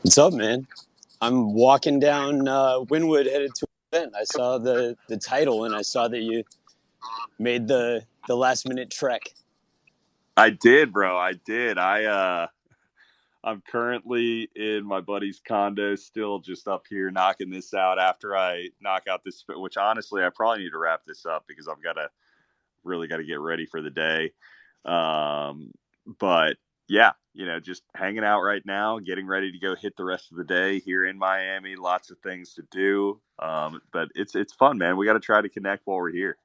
What's up, man? I'm walking down Wynwood headed to an event. I saw the title and I saw that you made the last minute trek. I did, bro. I did. I'm currently in my buddy's condo, still just up here knocking this out after I knock out this, which honestly, I probably need to wrap this up because I've really got to get ready for the day. But yeah, just hanging out right now, getting ready to go hit the rest of the day here in Miami. Lots of things to do. But it's fun, man. We got to try to connect while we're here.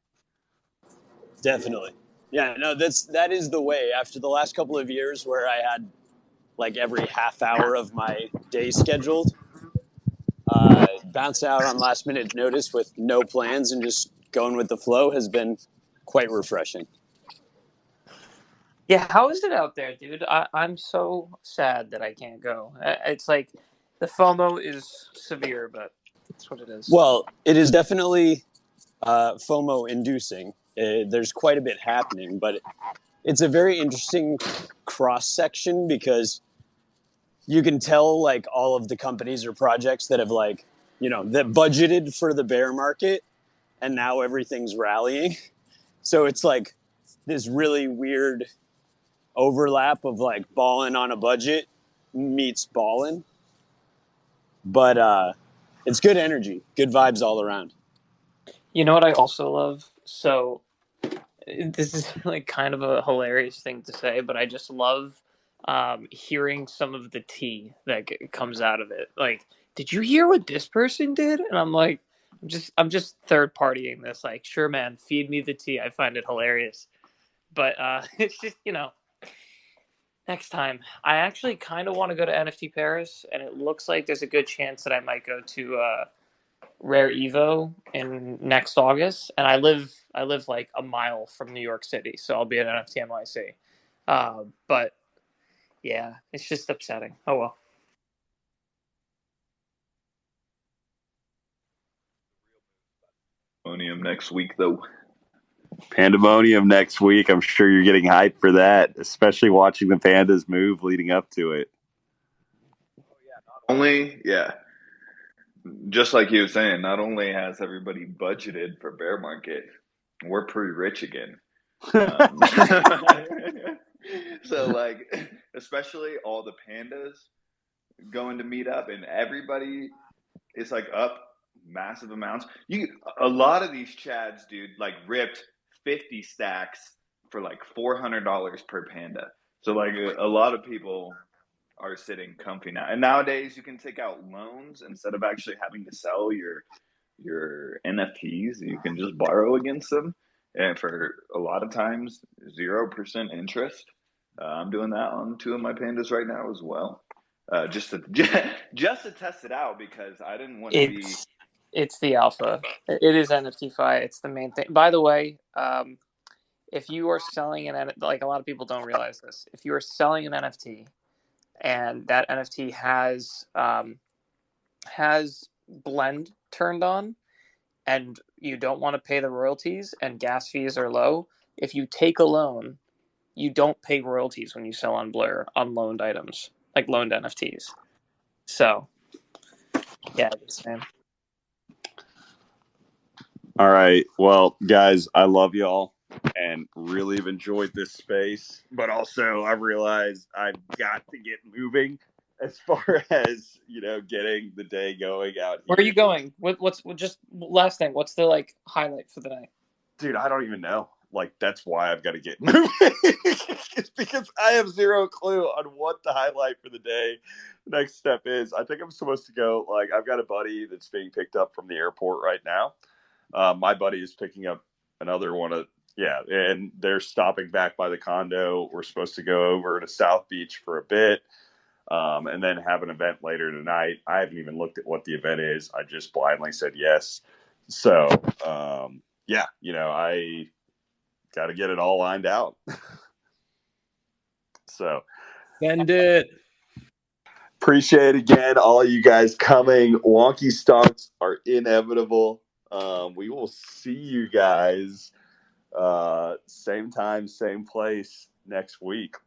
Definitely. Yeah, no, that is the way. After the last couple of years where I had like every half hour of my day scheduled, bounce out on last minute notice with no plans and just going with the flow has been quite refreshing. Yeah, how is it out there, dude? I'm so sad that I can't go. It's like the FOMO is severe, but that's what it is. Well, it is definitely FOMO inducing. There's quite a bit happening, but it's a very interesting cross section because you can tell like all of the companies or projects that have that budgeted for the bear market and now everything's rallying. So it's like this really weird overlap of like balling on a budget meets balling. But it's good energy, good vibes all around. You know what I also love? So this is like kind of a hilarious thing to say, but I just love hearing some of the tea that comes out of it. Like, did you hear what this person did? And I'm like, I'm just third partying this. Like, sure, man, feed me the tea. I find it hilarious, but it's just next time. I actually kind of want to go to NFT Paris, and it looks like there's a good chance that I might go to Rare Evo in next August, and I live like a mile from New York City, so I'll be at NFT NYC. But yeah, it's just upsetting. Oh well. Pandemonium next week, though. Pandemonium next week. I'm sure you're getting hyped for that, especially watching the pandas move leading up to it. Just like you were saying, not only has everybody budgeted for bear market, we're pretty rich again. So like, especially all the pandas going to meet up, and everybody is like up massive amounts. A lot of these chads, dude, like ripped 50 stacks for like $400 per panda. So like a lot of people are sitting comfy now. And nowadays you can take out loans instead of actually having to sell your NFTs. You can just borrow against them, and for a lot of times 0% interest. I'm doing that on 2 of my pandas right now as well. Just to test it out, because I didn't want to be. It's the alpha. It is NFT-fi. It's the main thing. By the way, if you are selling like a lot of people don't realize this, if you are selling an NFT and that NFT has blend turned on, and you don't want to pay the royalties and gas fees are low, if you take a loan, you don't pay royalties when you sell on Blur on loaned items, like loaned NFTs. So, yeah, man. All right. Well, guys, I love y'all and really have enjoyed this space. But also, I realized I've got to get moving. as far as getting the day going out here. Where are you going? What's just last thing? What's the like highlight for the night? Dude, I don't even know. Like, that's why I've got to get moving. It's because I have zero clue on what the highlight for the day next step is. I think I'm supposed to go, like, I've got a buddy that's being picked up from the airport right now. My buddy is picking up another one and they're stopping back by the condo. We're supposed to go over to South Beach for a bit, and then have an event later tonight. I haven't even looked at what the event is. I just blindly said yes. So, I got to get it all lined out. So, Send it. appreciate again all you guys coming. Wonky Stonks are inevitable. We will see you guys same time, same place next week.